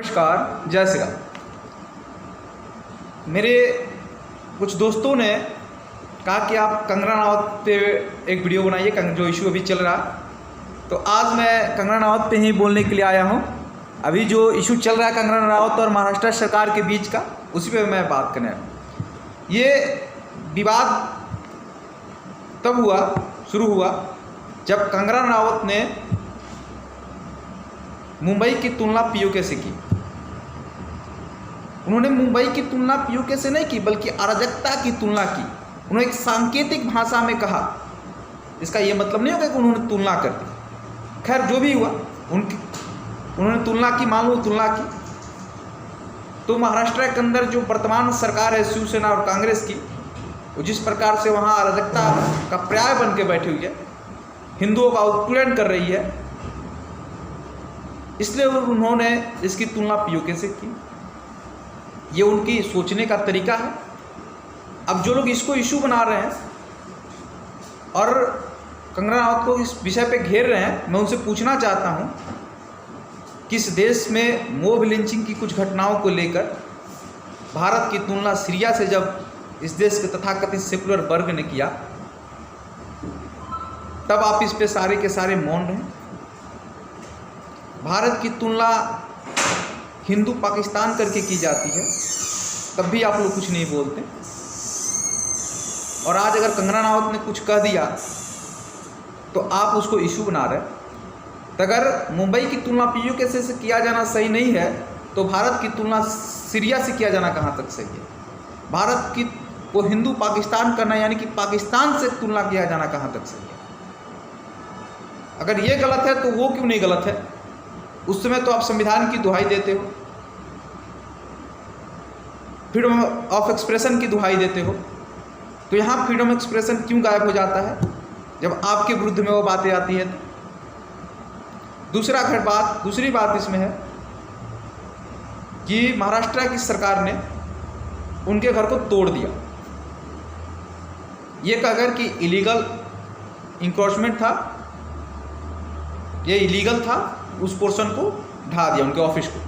नमस्कार, जय श्री राम। मेरे कुछ दोस्तों ने कहा कि आप कंगना रनावत पे एक वीडियो बनाइए, जो इशू अभी चल रहा। तो आज मैं कंगना रनावत पे ही बोलने के लिए आया हूँ। अभी जो इशू चल रहा है कंगना रनावत और महाराष्ट्र सरकार के बीच का, उसी पे मैं बात करने आया हूँ। ये विवाद तब शुरू हुआ जब कंगना रनावत ने मुंबई की तुलना पीओके से की। उन्होंने मुंबई की तुलना पीओके से नहीं की, बल्कि अराजकता की तुलना की। उन्होंने एक सांकेतिक भाषा में कहा। इसका ये मतलब नहीं होगा कि उन्होंने तुलना कर दी। खैर, जो भी हुआ, उन्होंने तुलना की, मान लो तुलना की। तो महाराष्ट्र के अंदर जो वर्तमान सरकार है शिवसेना और कांग्रेस की, वो जिस प्रकार से वहाँ अराजकता का पर्याय बन के बैठी हुई है, हिंदुओं का उत्पीड़न कर रही है, इसलिए उन्होंने इसकी तुलना पीओके से की। ये उनकी सोचने का तरीका है। अब जो लोग इसको इशू बना रहे हैं और कंगना रनावत को इस विषय पे घेर रहे हैं, मैं उनसे पूछना चाहता हूं कि इस देश में मॉब लिंचिंग की कुछ घटनाओं को लेकर भारत की तुलना सीरिया से जब इस देश के तथाकथित सेकुलर वर्ग ने किया, तब आप इस पे सारे के सारे मौन रहे। भारत की तुलना हिंदू पाकिस्तान करके की जाती है, तब भी आप लोग कुछ नहीं बोलते। और आज अगर कंगना रनावत ने कुछ कह दिया तो आप उसको इशू बना रहे। तो अगर मुंबई की तुलना पीओके से किया जाना सही नहीं है, तो भारत की तुलना सीरिया से किया जाना कहाँ तक सही है? भारत की को हिंदू पाकिस्तान करना, यानी कि पाकिस्तान से तुलना किया जाना कहाँ तक सही है? अगर ये गलत है तो वो क्यों नहीं गलत है? उस समय तो आप संविधान की दुहाई देते हो, फ्रीडम ऑफ एक्सप्रेशन की दुहाई देते हो। तो यहाँ फ्रीडम एक्सप्रेशन क्यों गायब हो जाता है जब आपके विरुद्ध में वो बातें आती है? दूसरी बात इसमें है कि महाराष्ट्र की सरकार ने उनके घर को तोड़ दिया, ये कहकर कि इलीगल इंक्रोचमेंट था, ये इलीगल था, उस पोर्शन को ढा दिया, उनके ऑफिस को।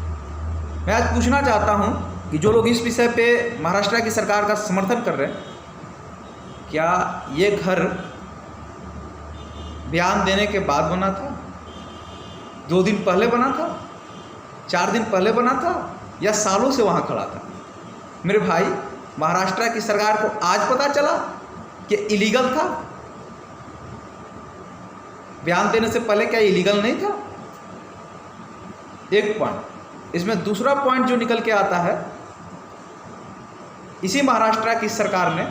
मैं आज पूछना चाहता हूं कि जो लोग इस विषय पे महाराष्ट्र की सरकार का समर्थन कर रहे हैं, क्या ये घर बयान देने के बाद बना था? 2 दिन पहले बना था? 4 दिन पहले बना था? या सालों से वहाँ खड़ा था? मेरे भाई, महाराष्ट्र की सरकार को आज पता चला कि इलीगल था? बयान देने से पहले क्या इलीगल नहीं था? एक पॉइंट। इसमें दूसरा पॉइंट जो निकल के आता है, इसी महाराष्ट्र की सरकार ने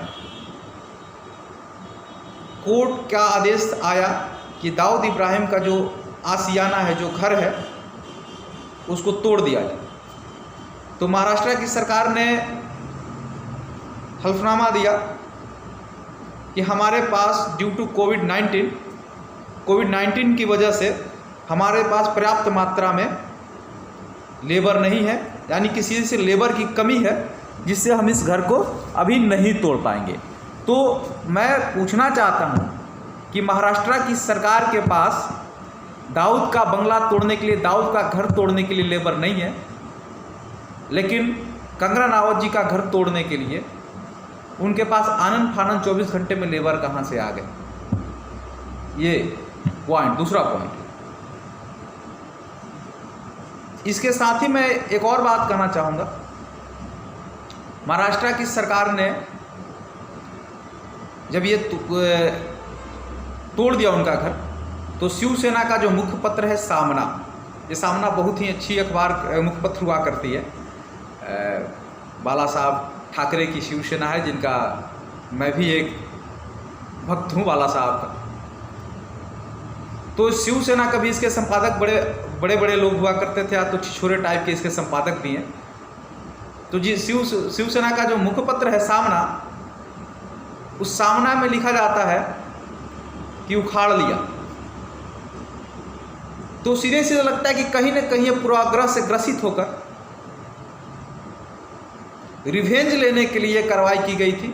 कोर्ट का आदेश आया कि दाऊद इब्राहिम का जो आशियाना है, जो घर है, उसको तोड़ दिया जाए। तो महाराष्ट्र की सरकार ने हल्फनामा दिया कि हमारे पास ड्यू टू कोविड-19 की वजह से हमारे पास पर्याप्त मात्रा में लेबर नहीं है, यानी किसी से लेबर की कमी है, जिससे हम इस घर को अभी नहीं तोड़ पाएंगे। तो मैं पूछना चाहता हूं कि महाराष्ट्र की सरकार के पास दाऊद का बंगला तोड़ने के लिए, दाऊद का घर तोड़ने के लिए लेबर नहीं है, लेकिन कंगना रनावत जी का घर तोड़ने के लिए उनके पास आनन फानन 24 घंटे में लेबर कहाँ से आ गए? ये पॉइंट, दूसरा पॉइंट। इसके साथ ही मैं एक और बात कहना चाहूँगा। महाराष्ट्र की सरकार ने जब ये तोड़ दिया उनका घर, तो शिवसेना का जो मुखपत्र है सामना, ये सामना बहुत ही अच्छी अखबार मुखपत्र हुआ करती है। बाला साहब ठाकरे की शिवसेना है, जिनका मैं भी एक भक्त हूँ, बाला साहब का। तो शिवसेना का भी इसके संपादक बड़े बड़े लोग हुआ करते थे, तो छिछोरे टाइप के इसके संपादक भी हैं। तो जी शिवसेना का जो मुखपत्र है सामना, उस सामना में लिखा जाता है कि उखाड़ लिया। तो सीधे सीधे लगता है कि कहीं न कहीं ये पूर्वाग्रह से ग्रसित होकर रिवेंज लेने के लिए कार्रवाई की गई थी,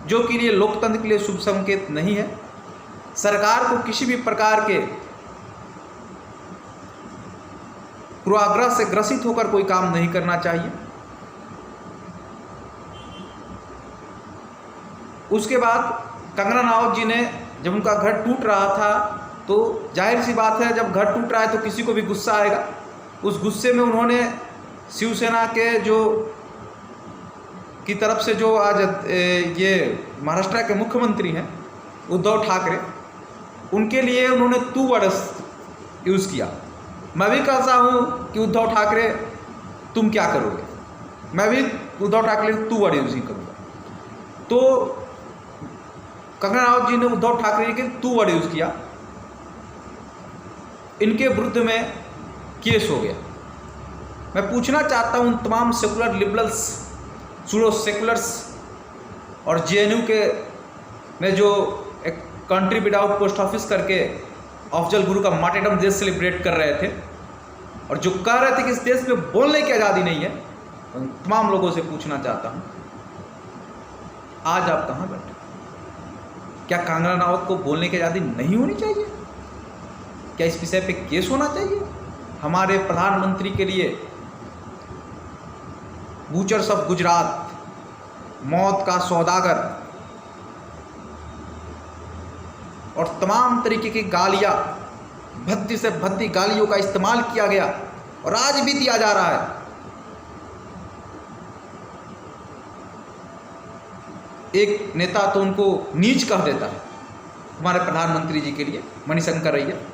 जो कि ये लोकतंत्र के लिए शुभ संकेत नहीं है। सरकार को किसी भी प्रकार के पूर्वाग्रह से ग्रसित होकर कोई काम नहीं करना चाहिए। उसके बाद कंगना रनावत जी ने जब उनका घर टूट रहा था तो जाहिर सी बात है, जब घर टूट रहा है तो किसी को भी गुस्सा आएगा। उस गुस्से में उन्होंने शिवसेना के की तरफ से जो आज ये महाराष्ट्र के मुख्यमंत्री हैं उद्धव ठाकरे, उनके लिए उन्होंने तू वर्ड यूज़ किया। मैं भी कहता हूँ कि उद्धव ठाकरे तुम क्या करोगे, मैं भी उद्धव ठाकरे तू वर्ड यूज़ ही करूँगा। तो कंगना रनावत जी ने उद्धव ठाकरे के तू वर्ड यूज़ किया, इनके विरुद्ध में केस हो गया। मैं पूछना चाहता हूँ तमाम सेकुलर लिबरल्स, सूडो सेकुलर्स और जेएनयू के ने जो एक कंट्री विदाउट पोस्ट ऑफिस करके अफजल गुरु का मार्टिरडम डे सेलिब्रेट कर रहे थे और जो कह रहे थे कि इस देश में बोलने की आज़ादी नहीं है, तमाम लोगों से पूछना चाहता हूँ आज आप कहाँ बैठे? क्या कंगना रनावत को बोलने की आज़ादी नहीं होनी चाहिए? क्या इस विषय पे केस होना चाहिए? हमारे प्रधानमंत्री के लिए बूचर्स ऑफ गुजरात, मौत का सौदागर और तमाम तरीके की गालियाँ, भद्दी से भद्दी गालियों का इस्तेमाल किया गया और आज भी दिया जा रहा है। एक नेता तो उनको नीच कह देता है हमारे प्रधानमंत्री जी के लिए, मणिशंकर अय्यर।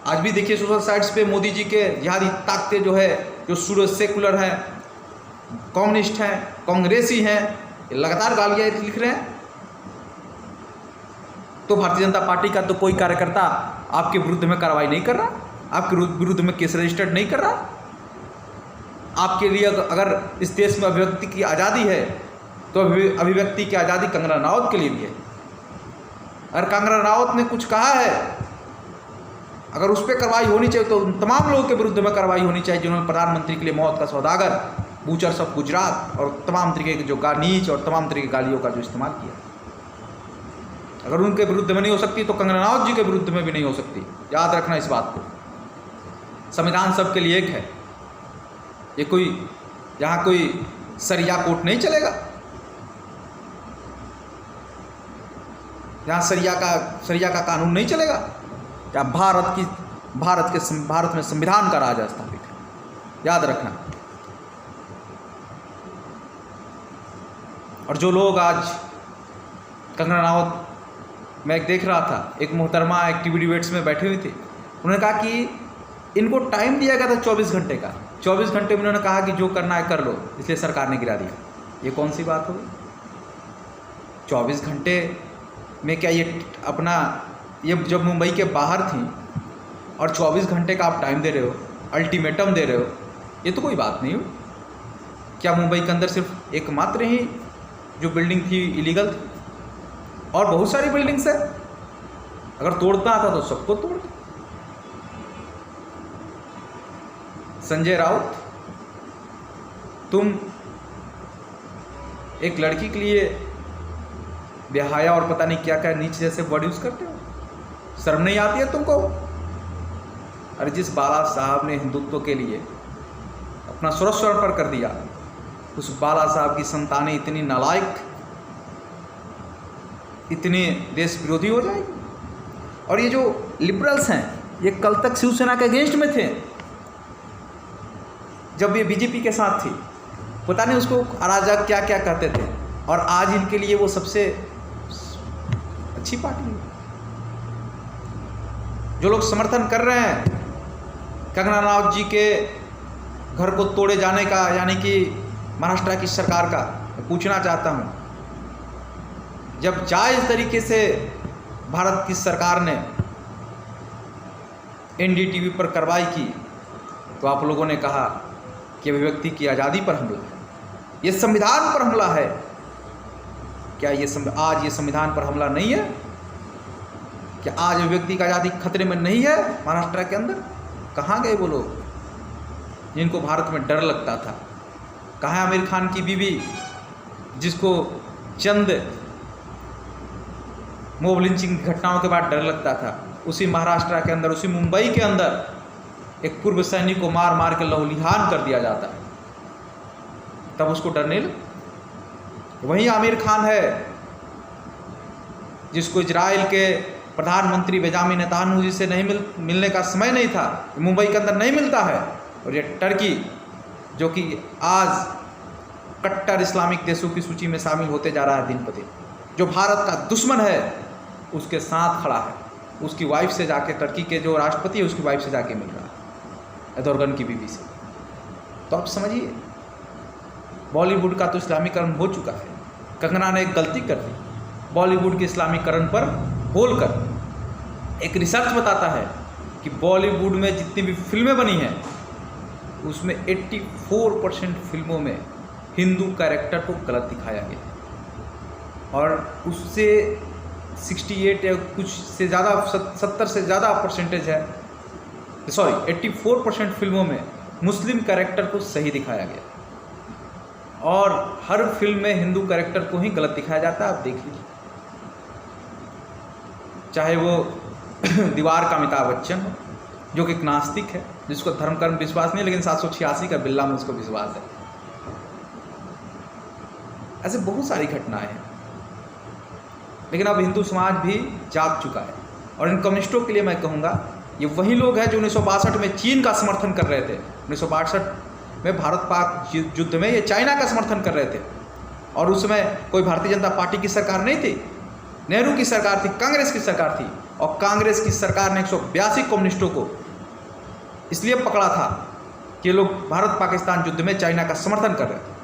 आज भी देखिए सोशल साइट्स पे मोदी जी के जिहादी ताकतें जो है, जो सूडो सेकुलर हैं, कम्युनिस्ट हैं, कांग्रेसी हैं, लगातार गालियाँ लिख रहे हैं। तो भारतीय जनता पार्टी का तो कोई कार्यकर्ता आपके विरुद्ध में कार्रवाई नहीं कर रहा, आपके विरुद्ध में केस रजिस्टर्ड नहीं कर रहा। आपके लिए अगर इस देश में अभिव्यक्ति की आज़ादी है तो अभिव्यक्ति की आज़ादी कंगना रनावत के लिए भी है। अगर कंगना रनावत ने कुछ कहा है, अगर उस पर कार्रवाई होनी चाहिए तो तमाम लोगों के विरुद्ध में कार्रवाई होनी चाहिए जिन्होंने प्रधानमंत्री के लिए मौत का सौदागर, बूचर्स ऑफ गुजरात और तमाम तरीके के जो नीच और तमाम तरीके की गालियों का जो इस्तेमाल किया। अगर उनके विरुद्ध में नहीं हो सकती तो कंगना रनावत जी के विरुद्ध में भी नहीं हो सकती। याद रखना इस बात को। संविधान सबके लिए एक है। ये कोई यहाँ कोई सरिया कोर्ट नहीं चलेगा, यहाँ सरिया का कानून नहीं चलेगा। क्या भारत में संविधान का राज स्थापित है, याद रखना। और जो लोग आज कंगना रनावत, मैं देख रहा था एक मोहतरमा एक टीवी डिबेट्स में बैठे हुए थे, उन्होंने कहा कि इनको टाइम दिया गया था 24 घंटे का, 24 घंटे में उन्होंने कहा कि जो करना है कर लो, इसलिए सरकार ने गिरा दिया। ये कौन सी बात होगी? 24 घंटे में क्या ये जब मुंबई के बाहर थी और 24 घंटे का आप टाइम दे रहे हो, अल्टीमेटम दे रहे हो, ये तो कोई बात नहीं हो। क्या मुंबई के अंदर सिर्फ एकमात्र ही जो बिल्डिंग थी इलीगल थी और बहुत सारी बिल्डिंग्स है? अगर तोड़ना था तो सबको तोड़ दो। संजय राउत, तुम एक लड़की के लिए बेहाया और पता नहीं क्या क्या नीचे जैसे वर्ड यूज करते हो, शर्म नहीं आती है तुमको? अरे जिस बाला साहब ने हिंदुत्व के लिए अपना सर्वस्व अर्पण कर दिया, उस बाला साहब की संतानें इतनी नालायक, इतने देश विरोधी हो जाएगी। और ये जो लिबरल्स हैं, ये कल तक शिवसेना के अगेंस्ट में थे, जब ये बीजेपी के साथ थी, पता नहीं उसको अराजक क्या क्या कहते थे, और आज इनके लिए वो सबसे अच्छी पार्टी है। जो लोग समर्थन कर रहे हैं कंगना रनावत जी के घर को तोड़े जाने का, यानी कि महाराष्ट्र की सरकार का, मैं पूछना चाहता हूं, जब जायज़ तरीके से भारत की सरकार ने एनडीटीवी पर कार्रवाई की तो आप लोगों ने कहा कि अभिव्यक्ति की आज़ादी पर हमला है, ये संविधान पर हमला है। क्या आज ये संविधान पर हमला नहीं है? क्या आज अभिव्यक्ति की आज़ादी खतरे में नहीं है महाराष्ट्र के अंदर? कहाँ गए वो लोग जिनको भारत में डर लगता था? कहाँ है आमिर खान की बीवी जिसको चंद मॉब लिंचिंग घटनाओं के बाद डर लगता था? उसी महाराष्ट्र के अंदर, उसी मुंबई के अंदर एक पूर्व सैनिक को मार मार के लहूलुहान कर दिया जाता है, तब उसको डरने लगे। वहीं आमिर खान है जिसको इजराइल के प्रधानमंत्री बेंजामिन नेतन्याहू जी से नहीं मिलने का समय नहीं था, मुंबई के अंदर नहीं मिलता है, और ये टर्की जो कि आज कट्टर इस्लामिक देशों की सूची में शामिल होते जा रहा है दिन प्रतिदिन, जो भारत का दुश्मन है उसके साथ खड़ा है, उसकी वाइफ से जाके, टर्की के जो राष्ट्रपति है उसकी वाइफ से जाके मिल रहा है, एर्दोगन की बीवी से। तो आप समझिए बॉलीवुड का तो इस्लामीकरण हो चुका है। कंगना ने एक गलती कर दी, बॉलीवुड के इस्लामीकरण पर बोलकर। एक रिसर्च बताता है कि बॉलीवुड में जितनी भी फिल्में बनी हैं उसमें 84% फिल्मों में हिंदू कैरेक्टर को गलत दिखाया गया, और उससे 68 या कुछ से ज़्यादा 70 से ज़्यादा परसेंटेज है, 84% फिल्मों में मुस्लिम कैरेक्टर को सही दिखाया गया, और हर फिल्म में हिंदू कैरेक्टर को ही गलत दिखाया जाता है। आप देख लीजिए, चाहे वो दीवार का अमिताभ बच्चन हो जो कि एक नास्तिक है, जिसको धर्म कर्म विश्वास नहीं, लेकिन 786 का बिल्ला में उसको विश्वास है। ऐसे बहुत सारी घटनाएं हैं, लेकिन अब हिंदू समाज भी जाग चुका है। और इन कम्युनिस्टों के लिए मैं कहूँगा, ये वही लोग हैं जो 1962 में चीन का समर्थन कर रहे थे। 1962 में भारत पाक युद्ध में ये चाइना का समर्थन कर रहे थे, और उस समय कोई भारतीय जनता पार्टी की सरकार नहीं थी, नेहरू की सरकार थी, कांग्रेस की सरकार थी, और कांग्रेस की सरकार ने 182 कम्युनिस्टों को इसलिए पकड़ा था कि ये लोग भारत पाकिस्तान युद्ध में चाइना का समर्थन कर रहे थे।